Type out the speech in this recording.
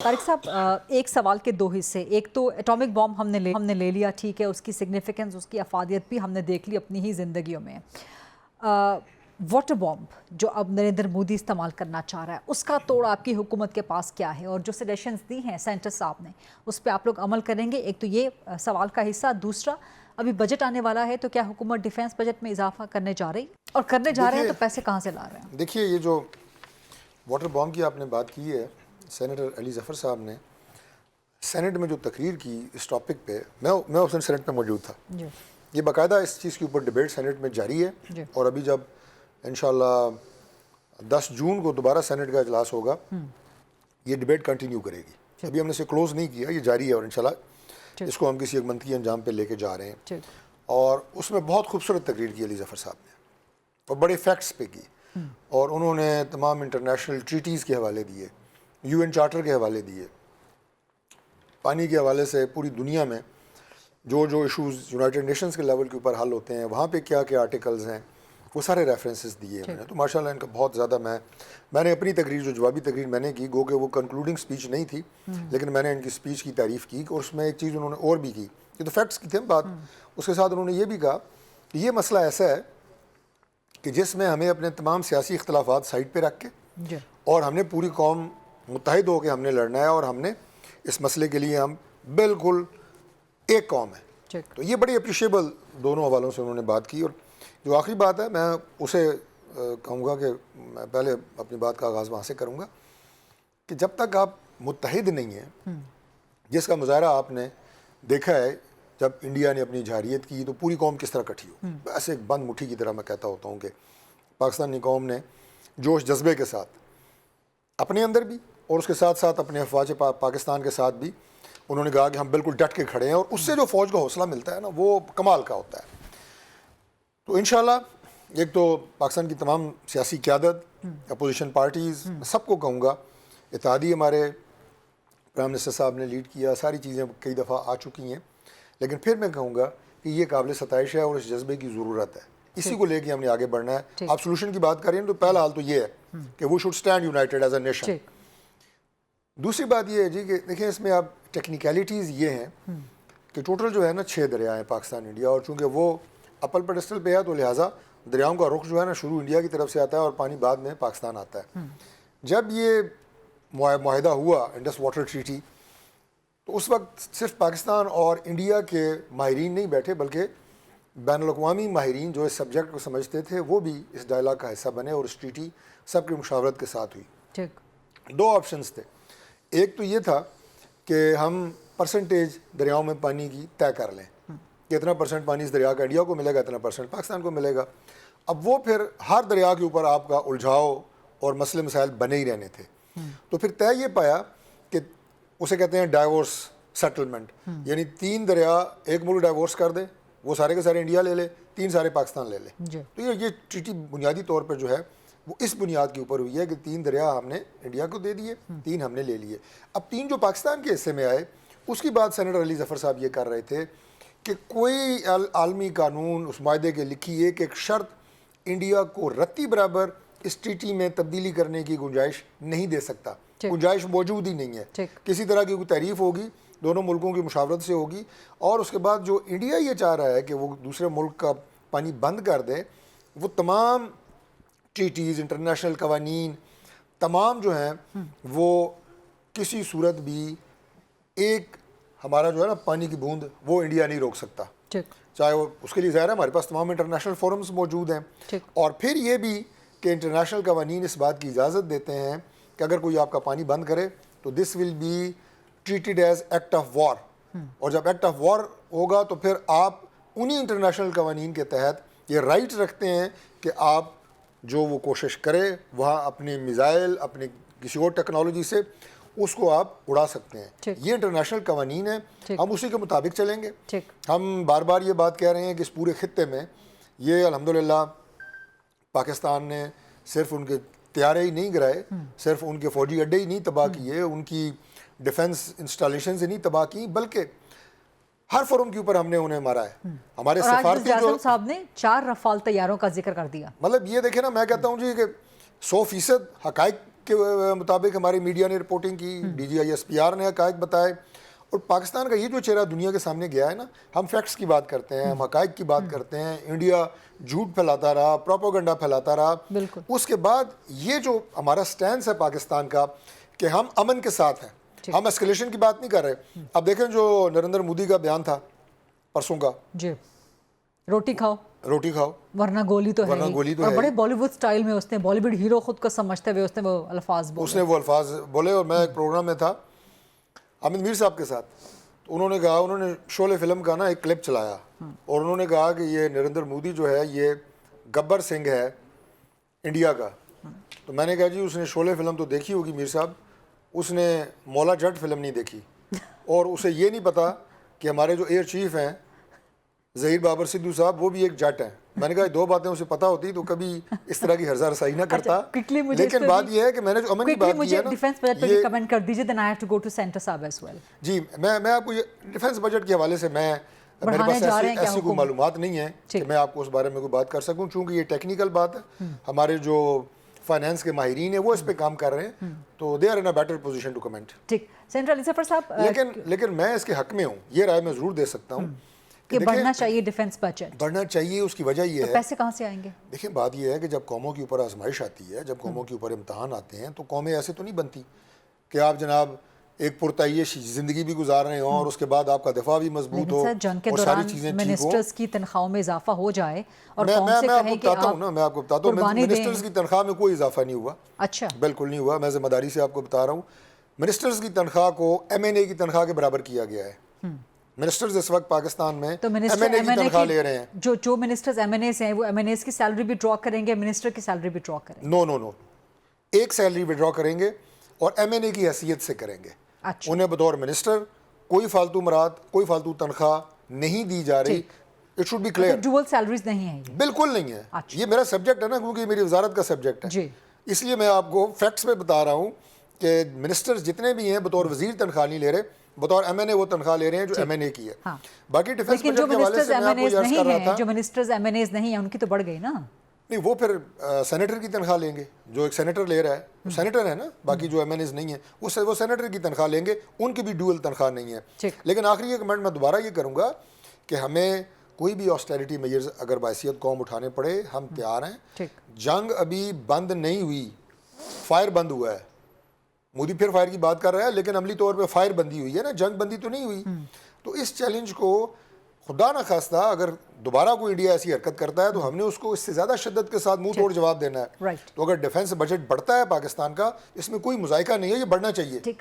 तारिक साहब, एक सवाल के दो हिस्से। एक तो एटॉमिक बॉम्ब हमने ले लिया, ठीक है, उसकी सिग्निफिकेंस, उसकी अफादियत भी हमने देख ली अपनी ही ज़िंदगियों में। वाटर बॉम्ब जो अब नरेंद्र मोदी इस्तेमाल करना चाह रहा है, उसका तोड़ आपकी हुकूमत के पास क्या है, और जो सजेशंस दी हैं सेंटर साहब ने उस पर आप लोग अमल करेंगे? एक तो ये सवाल का हिस्सा। दूसरा, अभी बजट आने वाला है, तो क्या हुकूमत डिफेंस बजट में इजाफा करने जा रही, और करने जा रहे हैं तो पैसे कहाँ से ला रहे हैं? देखिए, ये जो वाटर बॉम्ब की आपने बात की है, सेनेटर अली ज़फ़र साहब ने सेनेट में जो तकरीर की इस टॉपिक पे, मैं उस दिन सेनेट में मौजूद था। ये बाकायदा इस चीज़ के ऊपर डिबेट सेनेट में जारी है, और अभी जब इंशाल्लाह 10 जून को दोबारा सेनेट का इजलास होगा, ये डिबेट कंटिन्यू करेगी। अभी हमने इसे क्लोज़ नहीं किया, ये जारी है, और इंशाल्लाह इसको हम किसी एक मंतकी अंजाम पे लेके जा रहे हैं। और उसमें बहुत खूबसूरत तकरीर की अली ज़फ़र साहब ने, और बड़े फैक्ट्स पे की, और उन्होंने तमाम इंटरनेशनल ट्रीटीज़ के हवाले दिए, UN चार्टर के हवाले दिए, पानी के हवाले से पूरी दुनिया में जो इशूज़ यूनाइटेड नेशंस के लेवल के ऊपर हल होते हैं, वहाँ पे क्या क्या आर्टिकल्स हैं, वो सारे रेफरेंसेस दिए मैंने। तो माशाल्लाह इनका बहुत ज़्यादा मैंने अपनी तकरीर, जो जवाबी तकरीर मैंने की, गो कि वो कंक्लूडिंग स्पीच नहीं थी, लेकिन मैंने इनकी स्पीच की तारीफ़ की। और उसमें एक चीज़ उन्होंने और भी की, ये तो फैक्ट्स की थी बात, उसके साथ उन्होंने ये भी कहा कि ये मसला ऐसा है कि जिसमें हमें अपने तमाम सियासी इख्तलाफात साइड पर रख के, और हमने पूरी कौम मुत्तहिद होकर हमने लड़ना है, और हमने इस मसले के लिए हम बिल्कुल एक कौम है। तो ये बड़ी अप्रिशिएबल दोनों हवालों से उन्होंने बात की। और जो आखिरी बात है, मैं उसे कहूँगा कि मैं पहले अपनी बात का आगाज़ वहाँ से करूँगा कि जब तक आप मुत्तहिद नहीं हैं, जिसका मुजाहरा आपने देखा है जब इंडिया ने अपनी जहारियत की, तो पूरी कौम किस तरह इकट्ठी हो, ऐसे एक बंद मुट्ठी की तरह मैं कहता होता हूँ कि पाकिस्तानी कौम ने जोश जज्बे के साथ अपने अंदर भी, और उसके साथ साथ अपने अफवाज पाकिस्तान के साथ भी, उन्होंने कहा कि हम बिल्कुल डट के खड़े हैं, और उससे जो फ़ौज का हौसला मिलता है ना, वो कमाल का होता है। तो इंशाल्लाह एक तो पाकिस्तान की तमाम सियासी क़यादत, अपोजिशन पार्टीज़, सबको कहूँगा, इत्तेहादी हमारे प्राइम मिनिस्टर साहब ने लीड किया, सारी चीज़ें कई दफ़ा आ चुकी हैं, लेकिन फिर मैं कहूँगा कि ये काबिल सताइश है, और इस जज्बे की ज़रूरत है। इसी को लेके हमने आगे बढ़ना है। आप सोल्यूशन की बात करें तो पहला हाल तो ये है कि वो should stand united as a nation. दूसरी बात ये है जी कि देखिए, इसमें अब टेक्निकलिटीज़ ये हैं कि टोटल जो है ना 6 दरिया हैं पाकिस्तान इंडिया, और चूँकि वो अपर पेडेस्टल पे है, तो लिहाजा दरियाओं का रुख जो है ना शुरू इंडिया की तरफ से आता है, और पानी बाद में पाकिस्तान आता है। जब ये मुआहिदा हुआ, इंडस वाटर ट्रीटी, तो उस वक्त सिर्फ पाकिस्तान और इंडिया के माहिरीन नहीं बैठे, बल्कि बैनुल-अक़वामी माहिरीन जो इस सब्जेक्ट को समझते थे, वो भी इस डायलॉग का हिस्सा बने, और इस ट्रीटी सबकी मुशावरत के साथ हुई। 2 ऑप्शंस थे। एक तो ये था कि हम परसेंटेज दरियाओं में पानी की तय कर लें कि इतना % पानी इस दरिया का इंडिया को मिलेगा, इतना % पाकिस्तान को मिलेगा। अब वो फिर हर दरिया के ऊपर आपका उलझाव और मसले मसाइल बने ही रहने थे। तो फिर तय ये पाया कि उसे कहते हैं डाइवोर्स सेटलमेंट, यानी 3 दरिया एक मुल्क डाइवोर्स कर दे, वो सारे के सारे इंडिया ले ले, 3 सारे पाकिस्तान ले ले। तो ये ट्रीटी बुनियादी तौर पर जो है वो इस बुनियाद के ऊपर हुई है कि 3 दरिया हमने इंडिया को दे दिए, 3 हमने ले लिए। अब 3 जो पाकिस्तान के हिस्से में आए, उसकी बात सेनेटर अली ज़फ़र साहब ये कर रहे थे कि कोई आलमी कानून उस मायदे के लिखी एक शर्त इंडिया को रत्ती बराबर इस ट्रीटी में तब्दीली करने की गुंजाइश नहीं दे सकता। गुंजाइश मौजूद ही नहीं है। किसी तरह की कोई तारीफ़ होगी, दोनों मुल्कों की मुशावरत से होगी, और उसके बाद जो इंडिया ये चाह रहा है कि वो दूसरे मुल्क का पानी बंद कर दे, वो तमाम ट्रीटीज़, इंटरनेशनल कवानीन तमाम जो हैं, वो किसी सूरत भी एक हमारा जो है ना पानी की बूंद, वो इंडिया नहीं रोक सकता। चाहे वो उसके लिए ज़ाहिर है हमारे पास तमाम इंटरनेशनल फोरम्स मौजूद हैं, और फिर ये भी कि इंटरनेशनल कवानीन इस बात की इजाज़त देते हैं कि अगर कोई आपका पानी बंद करे तो this will be treated as act of war, और जब एक्ट ऑफ वॉर होगा तो फिर आप उन्हीं इंटरनेशनल कवानीन के तहत ये राइट रखते हैं कि आप जो वो कोशिश करे वहाँ अपने मिसाइल, अपने किसी और टेक्नोलॉजी से उसको आप उड़ा सकते हैं। ये इंटरनेशनल कवानीन है, हम उसी के मुताबिक चलेंगे। हम बार बार ये बात कह रहे हैं कि इस पूरे खित्ते में ये अल्हम्दुलिल्लाह पाकिस्तान ने सिर्फ उनके तैयारे ही नहीं गिराए, सिर्फ उनके फ़ौजी अड्डे ही नहीं तबाह किए, उनकी डिफेंस इंस्टॉलेशन से नहीं तबाह की, बल्कि हर फोरम के ऊपर हमने उन्हें मारा है। हमारे सफारती जो साहब ने 4 रफाल तैयारों का जिक्र कर दिया। मतलब ये देखे ना, मैं कहता हूँ जी कि 100% हकाइक کے مطابق ہماری میڈیا نے رپورٹنگ کی, DGISPR نے حقائق بتائے, اور پاکستان کا یہ جو چہرہ دنیا کے سامنے گیا ہے نا, ہم فیکٹس کی بات کرتے ہیں, ہم حقائق کی بات کرتے ہیں, انڈیا جھوٹ پھیلاتا رہا, پروپیگنڈا پھیلاتا رہا. بالکل. اس کے بعد یہ جو ہمارا سٹینس ہے پاکستان کا کہ ہم امن کے ساتھ ہیں, ہم اسکلیشن کی بات نہیں کر رہے. اب دیکھیں جو نریندر مودی کا بیان تھا پرسوں کا, جی روٹی کھاؤ روٹی کھاؤ ورنہ گولی تو ہے ورنہ ہی. گولی تو اور ہے بڑے بالی ووڈ سٹائل میں اس نے, بالی ووڈ ہیرو خود کو سمجھتے ہوئے اس نے وہ الفاظ بولے. اس نے وہ الفاظ بولے. اور میں ایک پروگرام میں تھا حامد میر صاحب کے ساتھ, تو انہوں نے کہا, انہوں نے شعلے فلم کا نا ایک کلپ چلایا, اور انہوں نے کہا کہ یہ نریندر مودی جو ہے یہ گبر سنگھ ہے انڈیا کا. تو میں نے کہا جی اس نے شعلے فلم تو دیکھی ہوگی میر صاحب, اس نے مولا جٹ فلم نہیں دیکھی, اور اسے یہ نہیں پتا کہ ہمارے جو ایئر چیف ہیں ظہیر بابر سدھو صاحب وہ بھی ایک جٹ ہیں. میں نے کہا دو باتیں اسے پتا ہوتی تو کبھی اس طرح کی ہرزہ رسائی نہ کرتا. لیکن بات یہ ہے کہ میں نے جو امن کی بات کی ہے نا, ڈیفنس بجٹ پہ کمنٹ کر دیجیے, then I have to go to center صاحب ایز ویل. جی میں آپ کو یہ ڈیفنس بجٹ کے حوالے سے میرے پاس ایسی کوئی معلومات نہیں ہے کہ میں آپ کو اس بارے میں کوئی بات کر سکوں, چونکہ یہ ٹیکنیکل بات ہے. ہمارے جو فائنانس کے ماہرین ہیں وہ اس پہ کام کر رہے ہیں, تو they are in a better position to comment. ٹھیک. سینٹر علی ظفر صاحب, لیکن میں اس کے حق میں ہوں, یہ رائے میں ضرور دے سکتا ہوں کہ بڑھنا چاہیے ڈیفنس بجٹ. بڑھنا چاہیے. اس کی وجہ یہ ہے پیسے کہاں سے آئیں گے؟ دیکھیں بات یہ ہے کہ جب قوموں کے اوپر آزمائش آتی ہے, جب قوموں کے اوپر امتحان آتے ہیں, تو قومیں ایسے تو نہیں بنتی کہ آپ جناب ایک پرتعیش زندگی بھی گزار رہے ہوں اور اس کے بعد آپ کا دفاع بھی مضبوط ہو جنگ کے اور ساری دوران چیزیں ٹھیک ہوں. منسٹرز کی تنخواہوں میں اضافہ ہو جائے اور میں قوم سے کہیں کہ بتاتا ہوں نا, میں آپ کو بتاتا ہوں, منسٹرز کی تنخواہ میں کوئی اضافہ نہیں ہوا. اچھا, بالکل نہیں ہوا. میں ذمہ داری سے آپ کو بتا رہا ہوں, منسٹرز کی تنخواہ کو MNA کی تنخواہ کے برابر کیا گیا ہے. منسٹرز اس وقت پاکستان میں MNA کی تنخواہ لے رہے ہیں. جو منسٹرز MNA سے ہیں وہ MNAs کی سیلری بھی ڈرا کریں گے, منسٹر کی سیلری بھی ڈرا کریں گے؟ نو, ایک سیلری ودرا کریں گے اور MNA کی حیثیت سے کریں گے. انہیں بطور منسٹر کوئی فالتو مراد, کوئی فالتو تنخواہ نہیں دی جا رہی. It should be clear. Dual salaries نہیں ہیں بالکل نہیں ہے. یہ میرا سبجیکٹ ہے نا, کیونکہ میری وزارت کا سبجیکٹ ہے, اس لیے میں آپ کو فیکٹس پہ بتا رہا ہوں کہ منسٹرز جتنے بھی ہیں بطور وزیر تنخواہ نہیں لے رہے, بطور MNA وہ تنخواہ لے رہے ہیں جو MNA کی ہے. باقی ڈیفنس بجٹ کے حوالے سے میں آپ کو یہ عرض کر رہا تھا, جو منسٹرز MNAs نہیں ہیں ان کی تو بڑھ گئی نا. نہیں, وہ پھر سینیٹر کی تنخواہ لیں گے, جو ایک سینیٹر لے رہا ہے, سینیٹر ہے نا, باقی جو MNAs نہیں ہیں وہ سینیٹر کی تنخواہ لیں گے, ان کی بھی ڈوئل تنخواہ نہیں ہے. لیکن آخری ایک کمنٹ میں دوبارہ یہ کروں گا کہ ہمیں کوئی بھی آسٹیریٹی میئرز اگر باعثیت قوم اٹھانے پڑے, ہم تیار ہیں. جنگ ابھی بند نہیں ہوئی, فائر بند ہوا ہے. مودی پھر فائر کی بات کر رہا ہے, لیکن عملی طور پہ فائر بندی ہوئی ہے نا, جنگ بندی تو نہیں ہوئی. تو اس چیلنج کو خدا نہ خواستہ اگر دوبارہ کوئی انڈیا ایسی حرکت کرتا ہے تو ہم نے اس کو اس سے زیادہ شدت کے ساتھ منہ توڑ جواب دینا ہے. تو اگر ڈیفنس بجٹ بڑھتا ہے پاکستان کا, اس میں کوئی مذائقہ نہیں ہے, یہ بڑھنا چاہیے.